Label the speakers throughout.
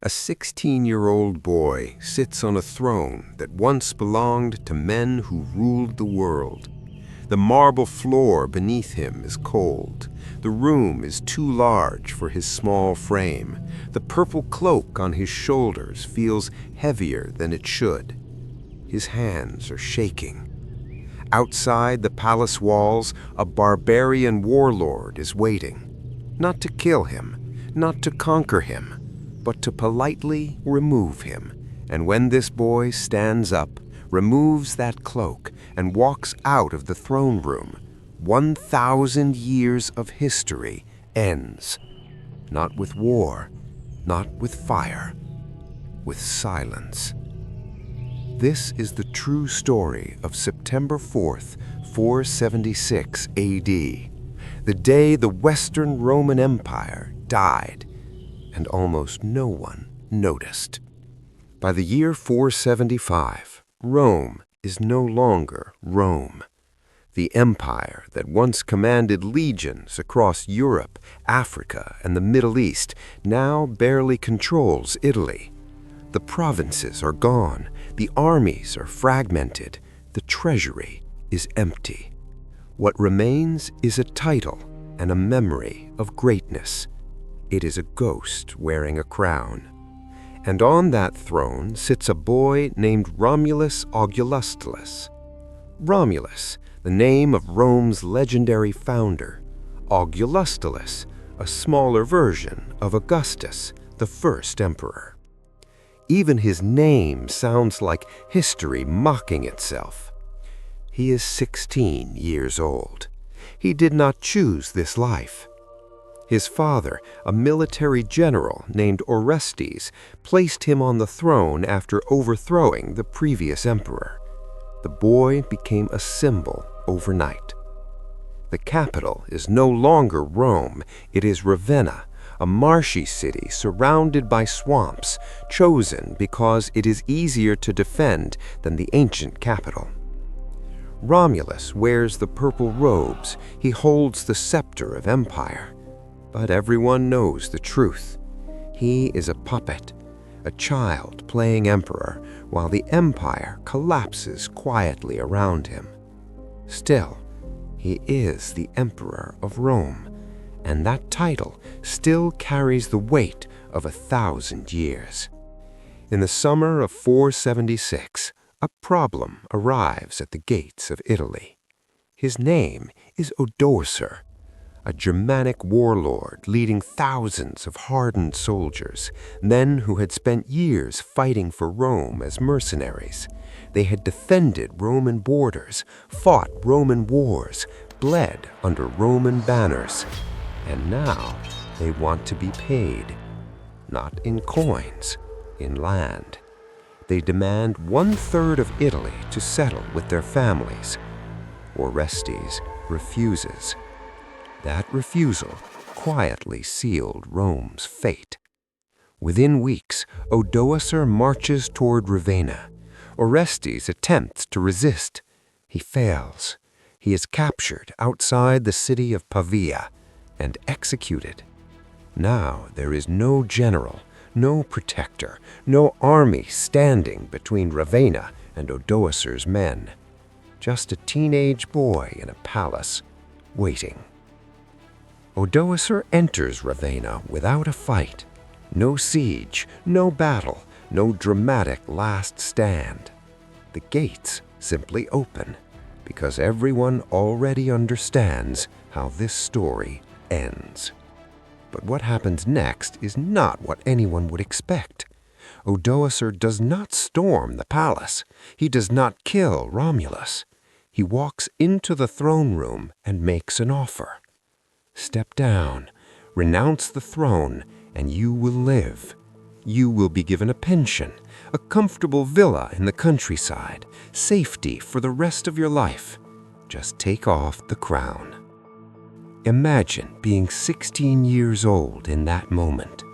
Speaker 1: A 16-year-old boy sits on a throne that once belonged to men who ruled the world. The marble floor beneath him is cold. The room is too large for his small frame. The purple cloak on his shoulders feels heavier than it should. His hands are shaking. Outside the palace walls, a barbarian warlord is waiting. Not to kill him, not to conquer him, but to politely remove him. And when this boy stands up, removes that cloak, and walks out of the throne room, 1,000 years of history ends. Not with war, not with fire, with silence. This is the true story of September 4th, 476 AD, the day the Western Roman Empire died, and almost no one noticed. By the year 475, Rome is no longer Rome. The empire that once commanded legions across Europe, Africa, and the Middle East now barely controls Italy. The provinces are gone, the armies are fragmented, the treasury is empty. What remains is a title and a memory of greatness. It is a ghost wearing a crown. And on that throne sits a boy named Romulus Augustulus. Romulus, the name of Rome's legendary founder. Augustulus, a smaller version of Augustus, the first emperor. Even his name sounds like history mocking itself. He is 16 years old. He did not choose this life. His father, a military general named Orestes, placed him on the throne after overthrowing the previous emperor. The boy became a symbol overnight. The capital is no longer Rome, it is Ravenna, a marshy city surrounded by swamps, chosen because it is easier to defend than the ancient capital. Romulus wears the purple robes, he holds the scepter of empire. But everyone knows the truth. He is a puppet, a child playing emperor, while the empire collapses quietly around him. Still, he is the emperor of Rome, and that title still carries the weight of 1,000 years. In the summer of 476, a problem arrives at the gates of Italy. His name is Odoacer, a Germanic warlord leading thousands of hardened soldiers, men who had spent years fighting for Rome as mercenaries. They had defended Roman borders, fought Roman wars, bled under Roman banners, and now they want to be paid. Not in coins, in land. They demand 1/3 of Italy to settle with their families. Orestes refuses. That refusal quietly sealed Rome's fate. Within weeks, Odoacer marches toward Ravenna. Orestes attempts to resist. He fails. He is captured outside the city of Pavia and executed. Now there is no general, no protector, no army standing between Ravenna and Odoacer's men. Just a teenage boy in a palace, waiting. Odoacer enters Ravenna without a fight. No siege, no battle, no dramatic last stand. The gates simply open, because everyone already understands how this story ends. But what happens next is not what anyone would expect. Odoacer does not storm the palace. He does not kill Romulus. He walks into the throne room and makes an offer. Step down, renounce the throne, and you will live. You will be given a pension, a comfortable villa in the countryside, safety for the rest of your life. Just take off the crown. Imagine being 16 years old in that moment.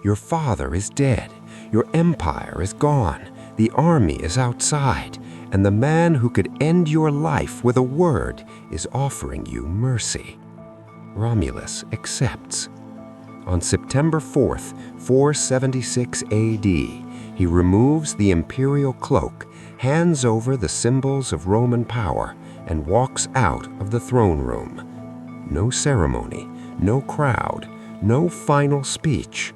Speaker 1: Your father is dead, your empire is gone, the army is outside, and the man who could end your life with a word is offering you mercy. Romulus accepts. On September 4th, 476 AD, he removes the imperial cloak, hands over the symbols of Roman power, and walks out of the throne room. No ceremony, no crowd, no final speech,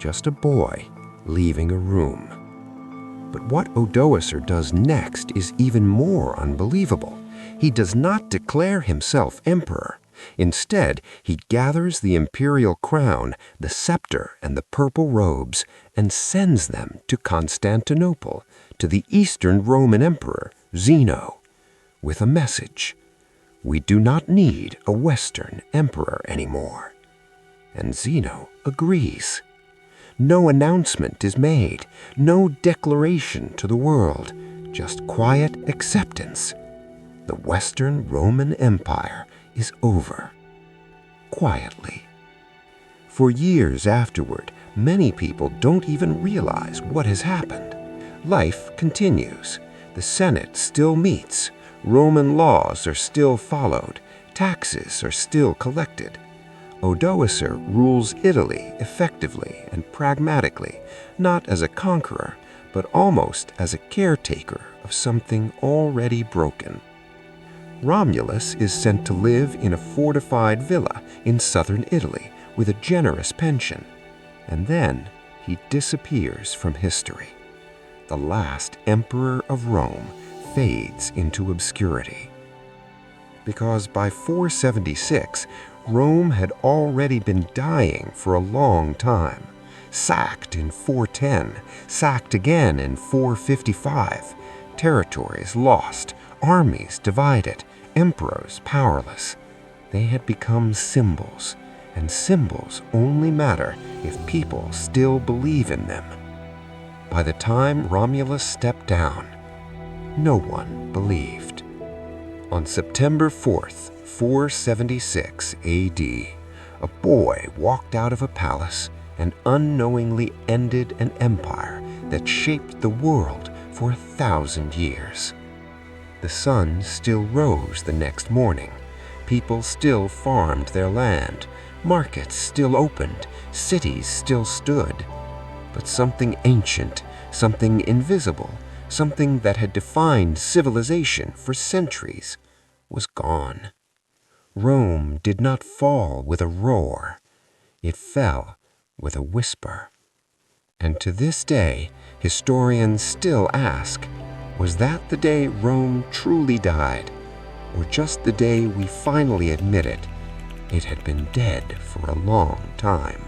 Speaker 1: just a boy leaving a room. But what Odoacer does next is even more unbelievable. He does not declare himself emperor. Instead, he gathers the imperial crown, the scepter, and the purple robes, and sends them to Constantinople, to the Eastern Roman Emperor, Zeno, with a message: "We do not need a Western emperor anymore." And Zeno agrees. No announcement is made, no declaration to the world, just quiet acceptance. The Western Roman Empire is over. Quietly. For years afterward, many people don't even realize what has happened. Life continues. The Senate still meets. Roman laws are still followed. Taxes are still collected. Odoacer rules Italy effectively and pragmatically, not as a conqueror, but almost as a caretaker of something already broken. Romulus is sent to live in a fortified villa in southern Italy with a generous pension, and then he disappears from history. The last emperor of Rome fades into obscurity. Because by 476, Rome had already been dying for a long time. Sacked in 410, sacked again in 455, territories lost, armies divided, emperors powerless. They had become symbols, and symbols only matter if people still believe in them. By the time Romulus stepped down, no one believed. On September 4th, 476 AD, a boy walked out of a palace and unknowingly ended an empire that shaped the world for 1,000 years. The sun still rose the next morning. People still farmed their land. Markets still opened. Cities still stood. But something ancient, something invisible, something that had defined civilization for centuries, was gone. Rome did not fall with a roar. It fell with a whisper. And to this day, historians still ask, was that the day Rome truly died, or just the day we finally admitted it had been dead for a long time?